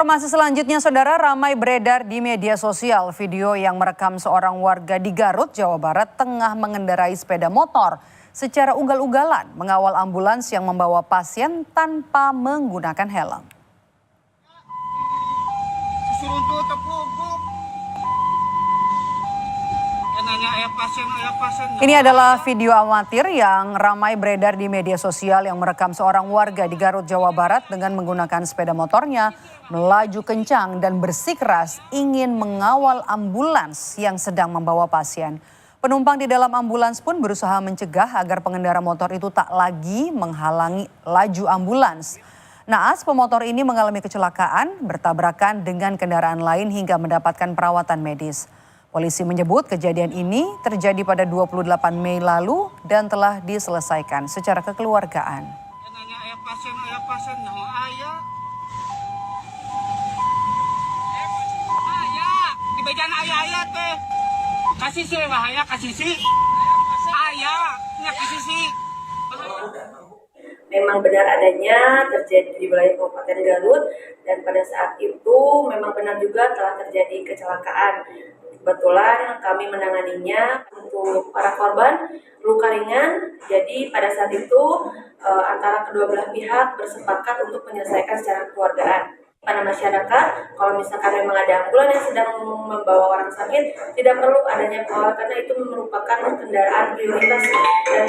Informasi selanjutnya, saudara, ramai beredar di media sosial video yang merekam seorang warga di Garut, Jawa Barat tengah mengendarai sepeda motor secara ugal-ugalan mengawal ambulans yang membawa pasien tanpa menggunakan helm. Ini adalah video amatir yang ramai beredar di media sosial yang merekam seorang warga di Garut, Jawa Barat dengan menggunakan sepeda motornya melaju kencang dan bersikeras ingin mengawal ambulans yang sedang membawa pasien. Penumpang di dalam ambulans pun berusaha mencegah agar pengendara motor itu tak lagi menghalangi laju ambulans. Naas, pemotor ini mengalami kecelakaan bertabrakan dengan kendaraan lain hingga mendapatkan perawatan medis. Polisi menyebut kejadian ini terjadi pada 28 Mei lalu dan telah diselesaikan secara kekeluargaan. Memang benar adanya terjadi di wilayah Kabupaten Garut dan pada saat itu memang benar juga telah terjadi kecelakaan. Kebetulan kami menanganinya untuk para korban luka ringan. Jadi pada saat itu antara kedua belah pihak bersepakat untuk menyelesaikan secara kekeluargaan. Pada masyarakat, kalau misalkan memang ada ambulans yang sedang membawa orang sakit, tidak perlu adanya pengawal karena itu merupakan kendaraan prioritas dan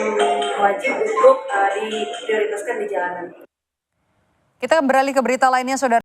wajib untuk diprioritaskan di jalanan. Kita beralih ke berita lainnya, saudara.